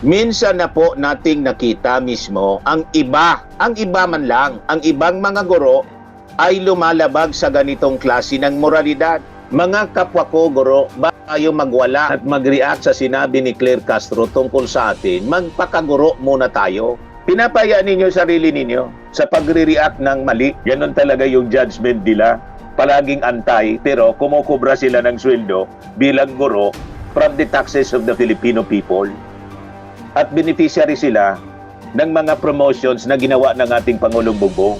Minsan na po nating nakita mismo ang iba man lang, ang ibang mga guro ay lumalabag sa ganitong klase ng moralidad. Mga kapwa ko guro, ba tayo magwala at mag-react sa sinabi ni Claire Castro tungkol sa atin? Magpakaguro muna tayo. Pinapaya ninyo sarili ninyo sa pagre-react ng mali. Ganon talaga yung judgment nila. Palaging antay, pero kumukubra sila ng sweldo bilang guro from the taxes of the Filipino people. At beneficiary sila ng mga promotions na ginawa ng ating Pangulong Bongbong.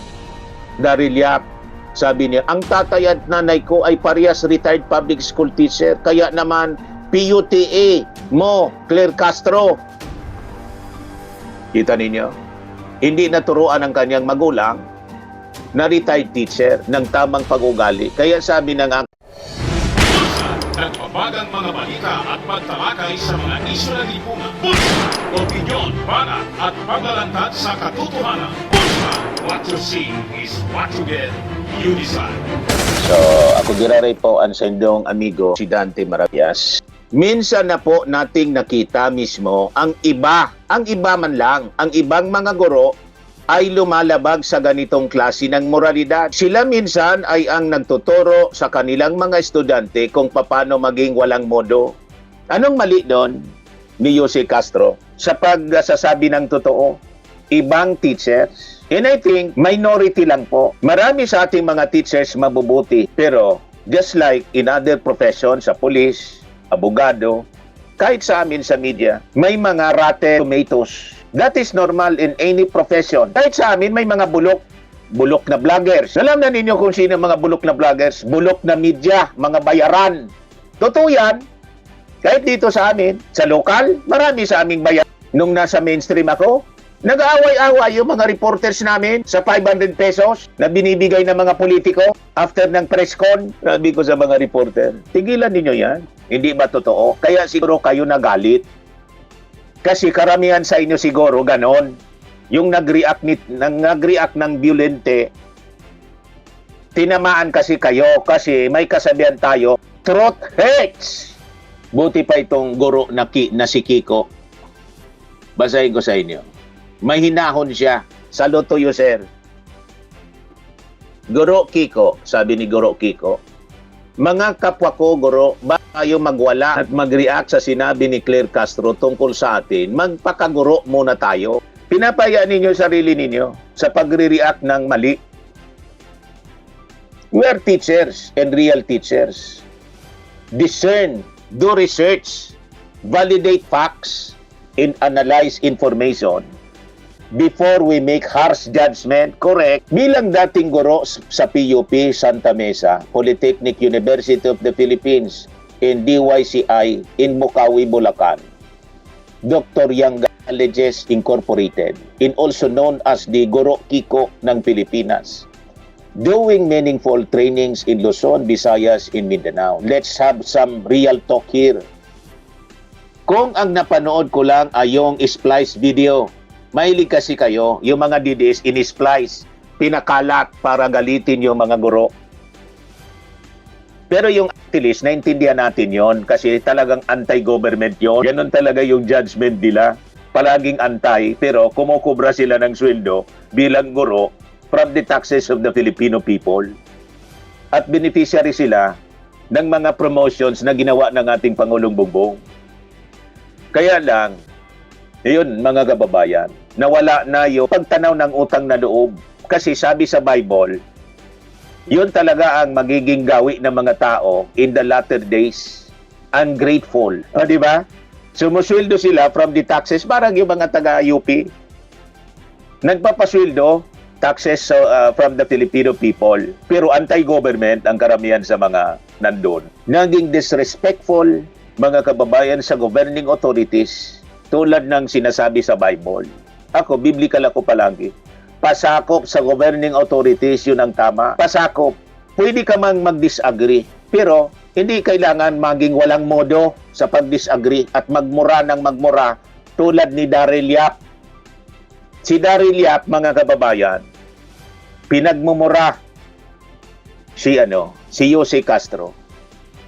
Daryl Yap, sabi niya, ang tatay at nanay ko ay parehas retired public school teacher, kaya naman PUTA mo, Claire Castro. Kita ninyo? Hindi naturuan ang kanyang magulang na retired teacher ng tamang pag-ugali. Kaya sabi ng nagbabagang mga balita at pagtalakay sa mga isyu ng lipunan. Bulsa! Opinyon, banat at paglalantad sa katotohanan. Bulsa! What you see is what you get. You decide. So, ako giraray po ang sendong amigo, si Dante Maravillas. Minsan na po nating nakita mismo ang iba man lang, ang ibang mga guro ay lumalabag sa ganitong klase ng moralidad. Sila minsan ay ang nagtuturo sa kanilang mga estudyante kung paano maging walang modo. Anong mali doon ni Jose Castro sa pagsasabi ng totoo? Ibang teachers, and I think minority lang po. Marami sa ating mga teachers mabubuti, pero just like in other professions, sa police, abogado, kahit sa amin sa media, may mga rotten tomatoes. That is normal in any profession. Kahit sa amin, may mga bulok na vloggers. Alam na ninyo kung sino mga bulok na vloggers? Bulok na media, mga bayaran. Totoo yan. Kahit dito sa amin, sa lokal, marami sa aming bayaran. Nung nasa mainstream ako, nag-aaway-away yung mga reporters namin sa 500 pesos na binibigay ng mga politiko after ng press con. Sabi ko sa mga reporter, tigilan ninyo yan. Hindi ba totoo? Kaya siguro kayo nagalit. Kasi karamihan sa inyo siguro ganon. Yung nag-react ng violente, tinamaan kasi kayo kasi may kasabihan tayo, truth hurts. Buti pa itong guro na si Kiko. Basahin ko sa inyo. May hinahon siya. Salute to you, sir. Guro Kiko, sabi ni Guro Kiko, mga kapwa ko, guro, ba tayo magwala at mag-react sa sinabi ni Claire Castro tungkol sa atin? Magpakaguro muna tayo. Pinapaya ninyo sarili ninyo sa pagre-react ng mali. We are teachers and real teachers. Discern, do research, validate facts, and analyze information before we make harsh judgment. Correct. Bilang dating guro sa PUP Santa Mesa, Polytechnic University of the Philippines, in DYCI in Bukawi, Bulacan, Dr. Yang Colleges Incorporated, and also known as the Guro Kiko ng Pilipinas, doing meaningful trainings in Luzon, Visayas, in Mindanao. Let's have some real talk here. Kung ang napanood ko lang ay yung splice video, mahilig kasi kayo, yung mga DDS in-splice, pinakalat para galitin yung mga guro. Pero yung at least, naintindihan natin yon kasi talagang anti-government yon. Ganon talaga yung judgment nila. Palaging antay, pero kumukubra sila ng sweldo bilang guro from the taxes of the Filipino people. At beneficiary sila ng mga promotions na ginawa ng ating Pangulong Bongbong. Kaya lang, yun mga kababayan, nawala na yung pagtanaw ng utang na loob. Kasi sabi sa Bible, yun talaga ang magiging gawi ng mga tao in the latter days. Ungrateful. O, di ba? Sumusweldo sila from the taxes, parang yung mga taga-UP. Nagpapasweldo, taxes from the Filipino people. Pero anti-government ang karamihan sa mga nandun. Naging disrespectful mga kababayan sa governing authorities, tulad ng sinasabi sa Bible. Ako, biblical ako palagi. Pasakop sa governing authorities, yun ang tama. Pasakop. Pwede ka mang mag-disagree, pero hindi kailangan maging walang modo sa pag-disagree at magmura ng magmura tulad ni Daryl Yap. Si Daryl Yap, mga kababayan, pinagmumura si Jose Castro.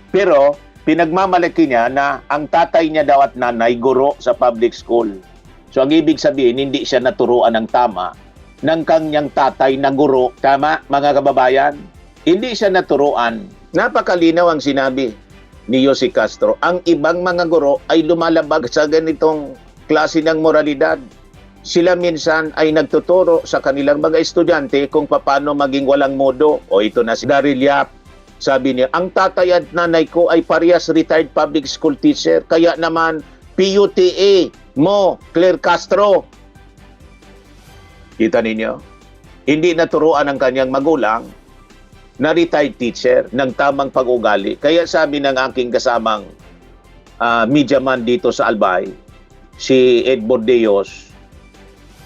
Pero pinagmamalaki niya na ang tatay niya daw at nanay guro sa public school. So ang ibig sabihin, hindi siya naturuan ng tama ng kanyang tatay na guro. Tama, mga kababayan? Hindi siya naturuan. Napakalinaw ang sinabi ni Jose Castro. Ang ibang mga guro ay lumalabag sa ganitong klase ng moralidad. Sila minsan ay nagtuturo sa kanilang mga estudyante kung paano maging walang modo. O ito na si Daryl Yap. Sabi niya, ang tatay at nanay ko ay parehas retired public school teacher. Kaya naman, PUTA mo, Claire Castro. Kita ninyo? Hindi naturuan ng kanyang magulang na retired teacher ng tamang pag-ugali. Kaya sabi ng aking kasamang media man dito sa Albay, si Ed Bordeos,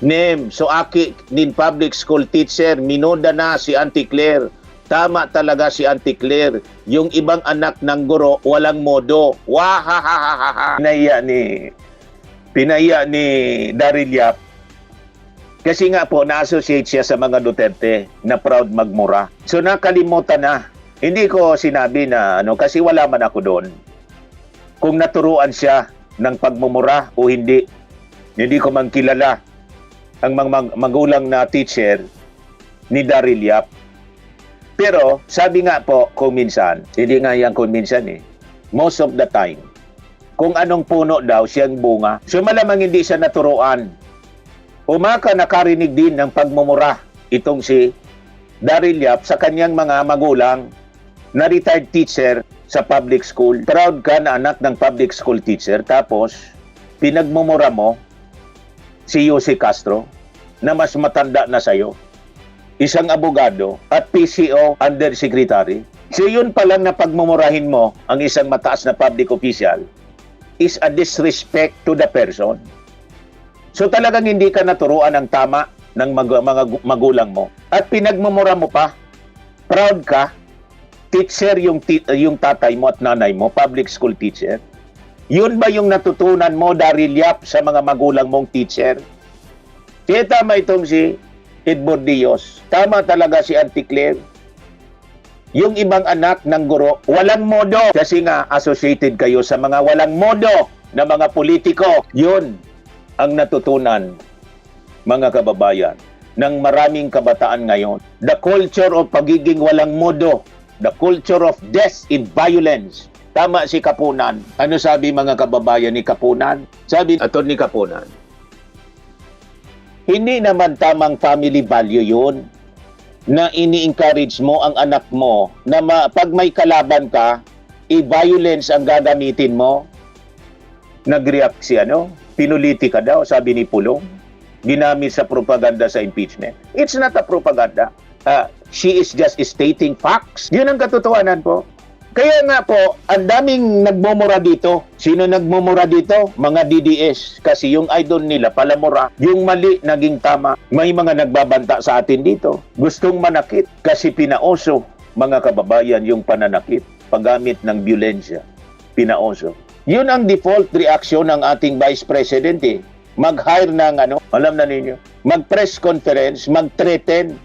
Nem, so aki nin public school teacher, minuda na si Auntie Claire. Tama talaga si Auntie Claire. Yung ibang anak ng guro, walang modo. Wahahahaha. Pinaya ni Daryl Yap. Kasi nga po, na-associate siya sa mga Duterte na proud magmura. So nakalimutan na. Hindi ko sinabi na kasi wala man ako doon. Kung naturuan siya ng pagmumura o hindi. Hindi ko man kilala ang mga magulang na teacher ni Daryl Yap. Pero sabi nga po kung minsan, hindi nga yan kung minsan most of the time, kung anong puno daw siyang bunga. So malamang hindi siya naturuan. Umaka nakarinig din ng pagmumura itong si Daryl Yap sa kanyang mga magulang na retired teacher sa public school. Proud ka na anak ng public school teacher, tapos pinagmumura mo si Jose Castro na mas matanda na sa'yo, isang abogado at PCO undersecretary. So yun pa lang na pagmumurahin mo ang isang mataas na public official is a disrespect to the person. So talagang hindi ka naturuan ng tama ng mga magulang mo at pinagmumura mo pa. Proud ka, teacher yung tatay mo at nanay mo, public school teacher. Yun ba yung natutunan mo, Daryl Yap, sa mga magulang mong teacher? Kaya tama itong si Ed Bordeos. Tama talaga si Auntie Claire. Yung ibang anak ng guro, walang modo. Kasi nga, associated kayo sa mga walang modo na mga politiko. Yun ang natutunan, mga kababayan, ng maraming kabataan ngayon. The culture of pagiging walang modo. The culture of death in violence. Tama si Kapunan. Ano sabi mga kababayan ni Kapunan? Sabi Atty. Kapunan, hindi naman tamang family value yun na ini-encourage mo ang anak mo na pag may kalaban ka, i-violence ang gagamitin mo. Nag-react si pinuliti ka daw, sabi ni Pulong. Ginamit sa propaganda sa impeachment. It's not a propaganda. She is just stating facts. Yun ang katotohanan po. Kaya nga po, ang daming nagmumura dito. Sino nagmumura dito? Mga DDS. Kasi yung idol nila, palamura. Yung mali, naging tama. May mga nagbabanta sa atin dito. Gustong manakit kasi pinaoso, mga kababayan, yung pananakit. Paggamit ng violensya. Pinaoso. Yun ang default reaction ng ating Vice President Mag-hire ng alam na ninyo, mag-press conference, mag-threaten.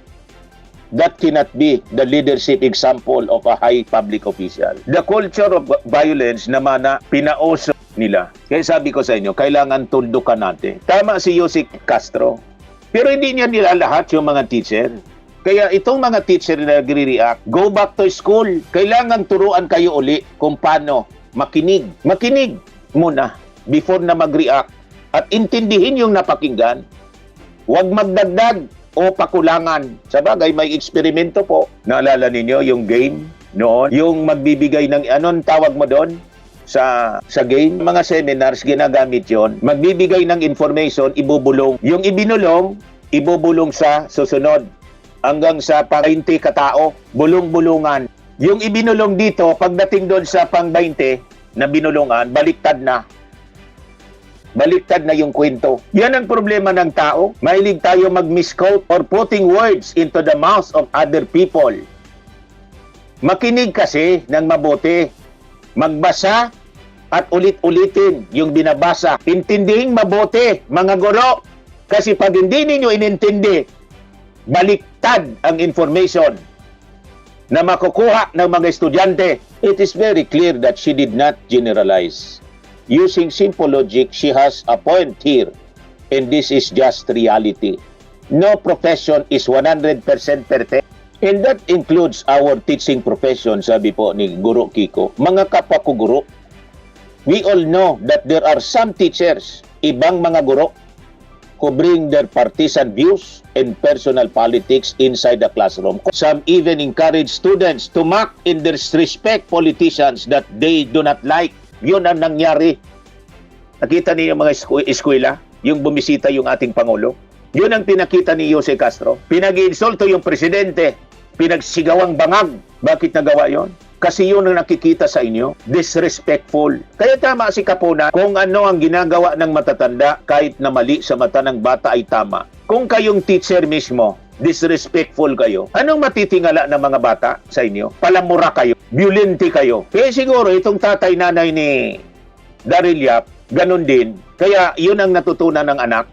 That cannot be the leadership example of a high public official. The culture of violence naman na pinaoso nila. Kaya sabi ko sa inyo, kailangan tuldukan natin. Tama si Jose Castro. Pero hindi niya nila lahat yung mga teacher. Kaya itong mga teacher na nagre-react, go back to school. Kailangan turuan kayo uli kung paano makinig. Makinig muna before na mag-react. At intindihin yung napakinggan. Huwag magdagdag o pakulangan. Sa bagay, may eksperimento po. Naalala ninyo yung game noon? Yung magbibigay ng, anong tawag mo doon? Sa game, mga seminars, ginagamit yon. Magbibigay ng information, ibubulong. Yung ibinulong, ibubulong sa susunod. Hanggang sa 20 katao, bulong-bulungan. Yung ibinulong dito, pagdating doon sa pang-20 na binulungan, baliktad na. Baliktad na yung kwento. Yan ang problema ng tao. Mahilig tayo mag-misquote or putting words into the mouths of other people. Makinig kasi ng mabuti. Magbasa at ulit-ulitin yung binabasa. Intindihing mabuti, mga guro. Kasi pag hindi ninyo inintindi, baliktad ang information. na makukuha ng mga estudyante. It is very clear that she did not generalize. Using simple logic, she has a point here, and this is just reality. No profession is 100% perfect, and that includes our teaching profession, sabi po ni Guro Kiko. Mga kapwa ko guro, we all know that there are some teachers, ibang mga guro, who bring their partisan views and personal politics inside the classroom. Some even encourage students to mock and disrespect politicians that they do not like. Yun ang nangyari. Nakita niyo yung mga eskwela, yung bumisita yung ating Pangulo. Yun ang pinakita ni Jose Castro. Pinag-iinsulto yung presidente, pinagsigawang bangag. Bakit nagawa yon? Kasi yun ang nakikita sa inyo, disrespectful. Kaya tama si Capona, kung ano ang ginagawa ng matatanda, kahit na mali sa mata ng bata ay tama. Kung kayong teacher mismo, disrespectful kayo, anong matitingala ng mga bata sa inyo? Palamura kayo, violente kayo. Kaya siguro itong tatay-nanay ni Daryl Yap, ganun din. Kaya yun ang natutunan ng anak.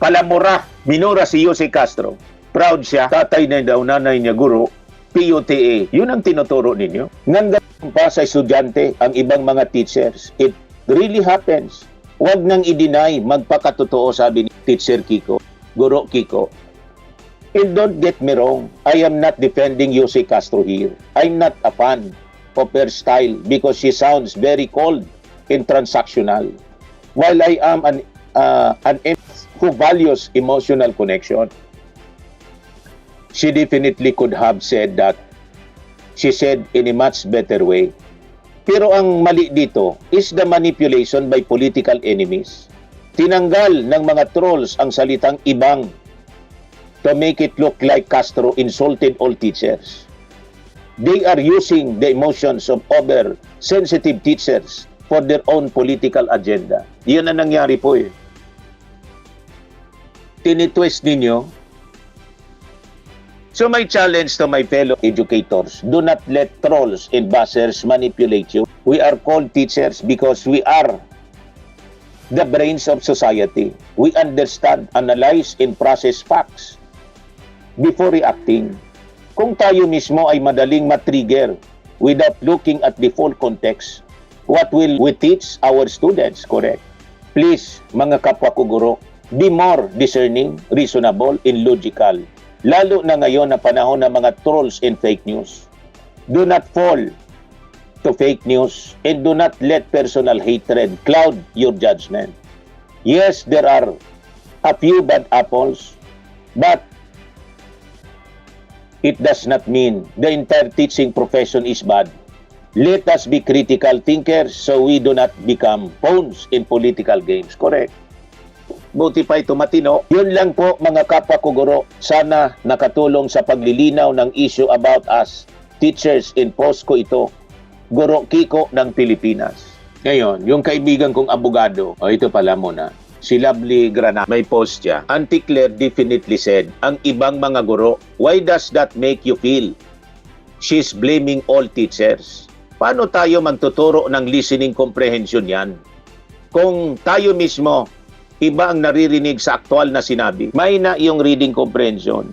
Palamura, minura si Jose Castro. Proud siya, tatay na daw, nanay niya, guro, PUTA, yun ang tinuturo ninyo. Nang ganun pa sa estudyante, ang ibang mga teachers, it really happens. Huwag nang i-deny, magpakatotoo, sabi ni Teacher Kiko, Guro Kiko. And don't get me wrong, I am not defending Jose Castro here. I'm not a fan of her style because she sounds very cold and transactional. While I am an who values emotional connection, she definitely could have said that. She said in a much better way. Pero ang mali dito is the manipulation by political enemies. Tinanggal ng mga trolls ang salitang ibang to make it look like Castro insulted all teachers. They are using the emotions of over-sensitive teachers for their own political agenda. Iyon ang nangyari po eh. Tinitwist ninyo. So my challenge to my fellow educators, do not let trolls and buzzers manipulate you. We are called teachers because we are the brains of society. We understand, analyze, and process facts before reacting. Kung tayo mismo ay madaling matrigger without looking at the full context, what will we teach our students, correct? Please, mga kapwa ko guro, be more discerning, reasonable, and logical. Lalo na ngayon na panahon ng mga trolls and fake news. Do not fall to fake news and do not let personal hatred cloud your judgment. Yes, there are a few bad apples, but it does not mean the entire teaching profession is bad. Let us be critical thinkers so we do not become pawns in political games. Correct? Buti pa ito matino. Yun lang po mga kapwa ko guro. Sana nakatulong sa paglilinaw ng issue about us. Teachers in post ko ito. Guro Kiko ng Pilipinas. Ngayon, yung kaibigan kong abogado, ito pala muna. Si Lovely Granada, may post siya. Auntie Claire definitely said, ang ibang mga guro, why does that make you feel? She's blaming all teachers. Paano tayo magtuturo ng listening comprehension yan? Kung tayo mismo, iba ang naririnig sa aktual na sinabi. May na yung reading comprehension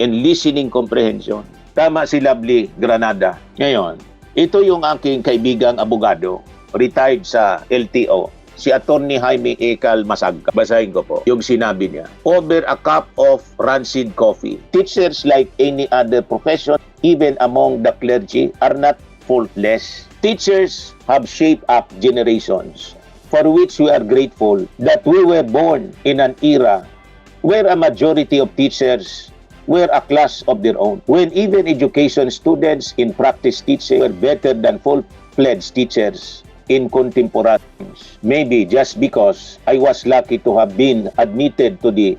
and listening comprehension. Tama si Lovely Granada. Ngayon, ito yung aking kaibigang abogado, retired sa LTO, si Attorney Jaime Ekal Masagka. Basahin ko po yung sinabi niya. Over a cup of rancid coffee, teachers like any other profession, even among the clergy, are not faultless. Teachers have shaped up generations, for which we are grateful that we were born in an era where a majority of teachers were a class of their own. When even education students in practice teaching were better than full-fledged teachers in contemporary times. Maybe just because I was lucky to have been admitted to the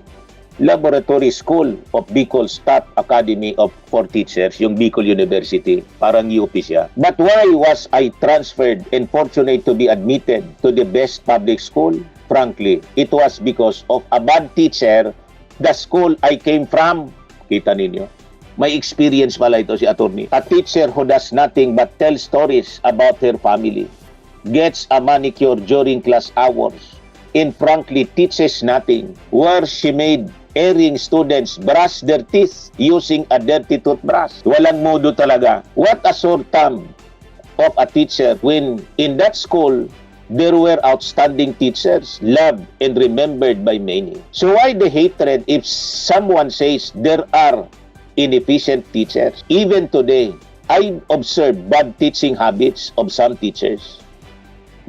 Laboratory School of Bicol Staff Academy for Teachers, yung Bicol University, parang UP siya. But why was I transferred and fortunate to be admitted to the best public school? Frankly, it was because of a bad teacher, the school I came from. Kita ninyo? May experience pala ito si attorney. A teacher who does nothing but tell stories about her family, gets a manicure during class hours, and frankly teaches nothing, where she made erring students brush their teeth using a dirty toothbrush. Walang modo talaga. What a short term of a teacher when in that school there were outstanding teachers, loved and remembered by many. So why the hatred if someone says there are inefficient teachers? Even today, I observe bad teaching habits of some teachers.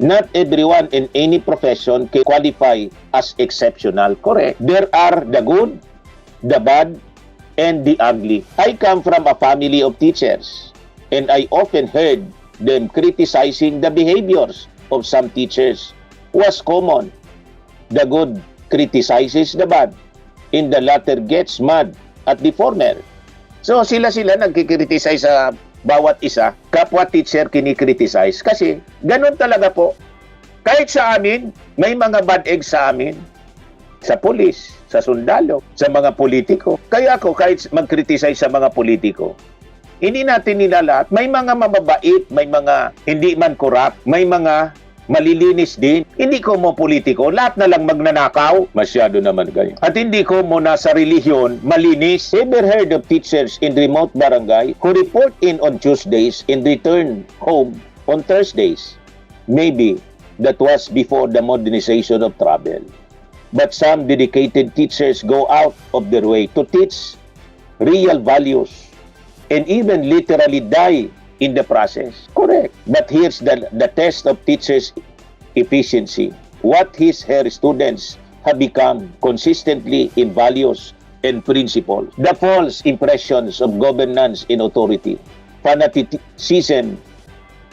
Not everyone in any profession can qualify as exceptional. Correct. There are the good, the bad, and the ugly. I come from a family of teachers, and I often heard them criticizing the behaviors of some teachers. Was common. The good criticizes the bad, and the latter gets mad at the former. So sila nagkikriticize sa bawat isa, kapwa teacher kinikriticize kasi ganun talaga po. Kahit sa amin, may mga bad eggs sa amin, sa pulis, sa sundalo, sa mga politiko. Kaya ako kahit mag-criticize sa mga politiko, hindi natin nilalahat. May mga mababait, may mga hindi man corrupt, may mga malilinis din. Hindi ko mo politiko, lahat na lang magnanakaw. Masyado naman kayo. At hindi ko mo nasa relihiyon, malinis. Ever heard of teachers in remote barangay who report in on Tuesdays and return home on Thursdays? Maybe that was before the modernization of travel. But some dedicated teachers go out of their way to teach real values and even literally die in the process. Correct. But here's the test of teachers' efficiency. What her students have become consistently in values and principles. The false impressions of governance and authority, fanaticism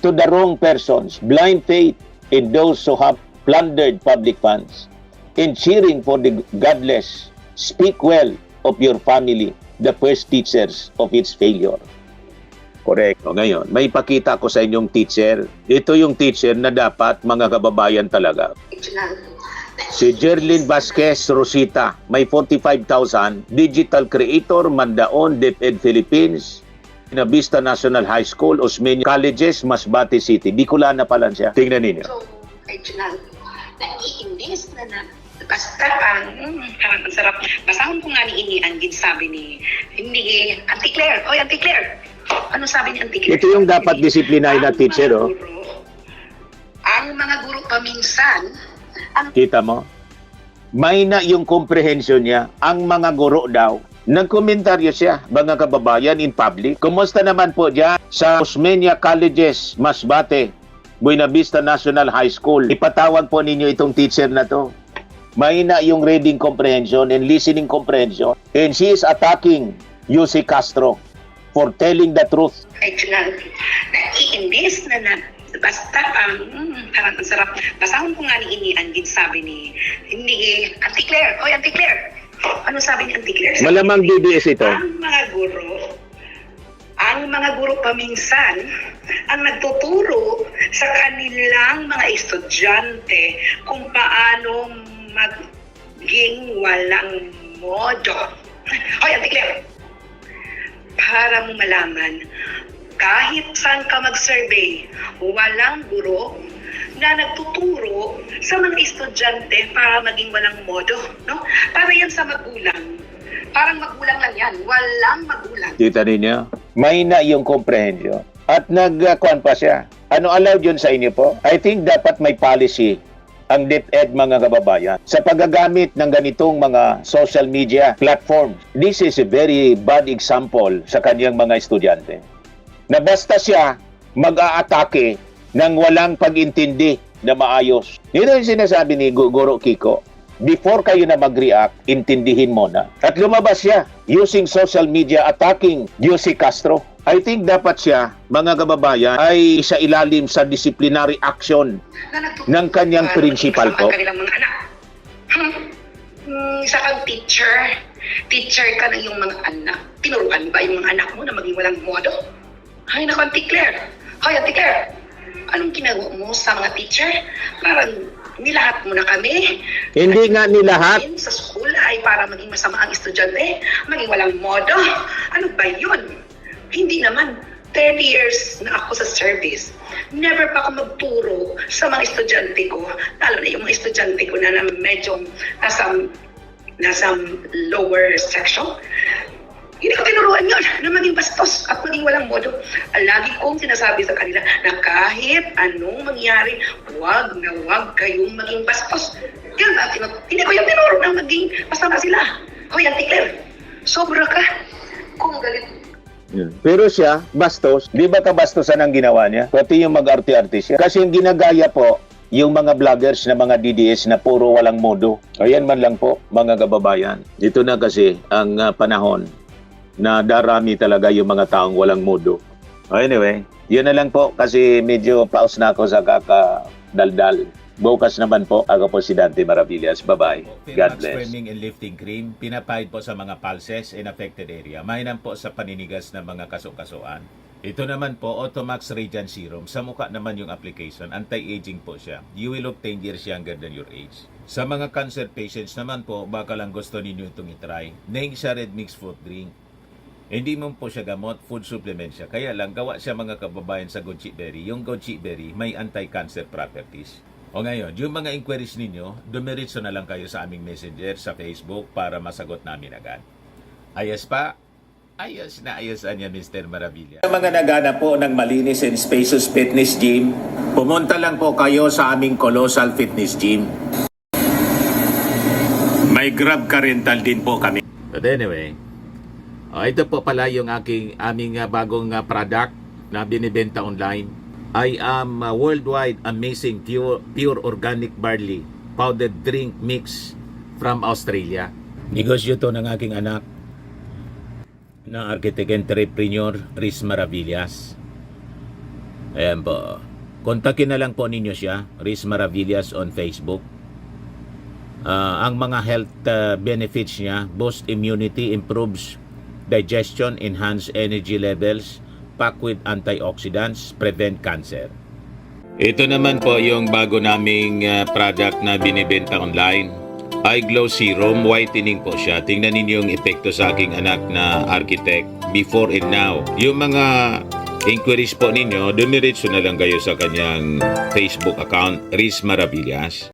to the wrong persons, blind faith in those who have plundered public funds, and cheering for the godless. Speak well of your family, the first teachers of its failure. Correct. O ngayon, may pakita ko sa inyong teacher. Ito yung teacher na dapat mga kababayan talaga. Si Jerlyn Vasquez Rosita, may 45,000, digital creator, Mandaon, DepEd Philippines, Vista National High School, Osmeña Colleges, Masbate City. Bicolana pala siya. Tingnan ninyo. So, Reginald, naiinis na basta parang sarap. Basahan ko nga ni Inian, sabi ni, hindi, Auntie Claire, oy Auntie Claire, ano sabi ni Auntie Claire? Ito yung dapat disiplinahin na teacher, oh. Ang mga guro paminsan, Kita mo? May na yung comprehension niya. Ang mga guro daw. Nagkomentaryo siya, mga kababayan, in public. Kumusta naman po dyan sa Osmeña Colleges, Masbate, Buena Vista National High School? Ipatawag po ninyo itong teacher na to. May na yung reading comprehension and listening comprehension. And she is attacking Yussi Castro for telling the truth. Reginald, naiinis na basta parang sarap. Basahan ko nga ni Inian, sabi ni, hindi, Auntie Claire, oy Auntie Claire, ano sabi ni Auntie Claire? Malamang DBS ito. Ang mga guro paminsan ang nagtuturo sa kanilang mga estudyante kung paano maging walang modo. Hoy, Auntie Claire, para mo malaman, kahit saan ka mag-survey, walang guro na nagtuturo sa mga estudyante para maging walang modo, no? Para yan sa magulang. Parang magulang lang yan. Walang magulang. Kita ninyo? May na yung comprehension. At nagkuhan pa siya. Ano allowed yun sa inyo po? I think dapat may policy ang DepEd, mga kababayan, sa paggagamit ng ganitong mga social media platforms. This is a very bad example sa kanyang mga estudyante. Na basta siya mag-aatake ng walang pag-intindi na maayos. Yun yung sinasabi ni Guro Kiko. Before kayo na mag-react, intindihin mo na. At lumabas siya using social media attacking Yussi Castro. I think dapat siya, mga kababayan, ay isa ilalim sa disciplinary action ng kanyang principal po. Ang kanilang mga anak. Isa kang teacher ka ng iyong mga anak. Tinuruan ba yung mga anak mo na maging walang modo? Ay, naku, Auntie Claire. Hoy, Auntie Claire, anong ginagawa mo sa mga teacher? Parang nilahat mo na kami. Hindi nga nilahat. Sa school ay para maging masama ang estudyante, maging walang modo. Ano ba yun? Hindi naman. 30 years na ako sa service. Never pa ako magturo sa mga estudyante ko. Lalo na yung mga estudyante ko na medyo nasa nasa lower section. Hindi ko tinuruan yun na maging bastos at maging walang modo. Lagi kong sinasabi sa kanila na kahit anong mangyari, huwag na huwag kayong maging bastos. Yan ba? Hindi ko yung tinuro na maging basta na sila. Hoy, Auntie Claire, sobra ka. Kung galit. Pero siya, bastos. Di ba kabastosan ang ginawa niya? Pati yung mag-arte-arte siya. Kasi yung ginagaya po, yung mga vloggers na mga DDS na puro walang modo. Ayan man lang po, mga kababayan. Dito na kasi ang panahon na darami talaga yung mga taong walang modo. Anyway, yun na lang po kasi medyo paus na ako sa kakadaldal. Bukas naman po, ako po si Dante Maravillas. Bye-bye. God Finmax bless. Firming and Lifting Cream, pinapahid po sa mga pulses in affected area. Mainam po sa paninigas ng mga kaso-kasuan. Ito naman po, Automax Radiant Serum. Sa mukha naman yung application, anti-aging po siya. You will look 10 years younger than your age. Sa mga cancer patients naman po, baka lang gusto ninyo itong itry. Neng siya red mixed fruit drink. Hindi mo po siya gamot, food supplement siya. Kaya lang, gawa siya mga kababayan sa goji berry. Yung goji berry may anti-cancer properties. O ngayon, yung mga inquiries ninyo, dumiritso na lang kayo sa aming messenger sa Facebook para masagot namin agad. Ayos pa? Ayos na ayos niya, Mr. Maravilla. Sa mga nagana po ng malinis and spacious fitness gym, pumunta lang po kayo sa aming Colossal Fitness Gym. May Grab car rental din po kami. But anyway, ito po pala yung aming bagong product na binibenta online. I am worldwide amazing pure organic barley powdered drink mix from Australia. Negosyo to ng aking anak na architect entrepreneur Riz Maravillas. Ayan po. Kontakin na lang po ninyo siya, Riz Maravillas on Facebook. Ang mga health benefits niya, boost immunity, improves digestion, enhance energy levels, packed with antioxidants, prevent cancer. Ito naman po yung bago naming product na binibenta online. Eye Glow Serum, whitening po siya. Tingnan ninyo yung epekto sa aking anak na architect before and now. Yung mga inquiries po ninyo, dumiretso na lang kayo sa kanyang Facebook account, Riz Maravillas.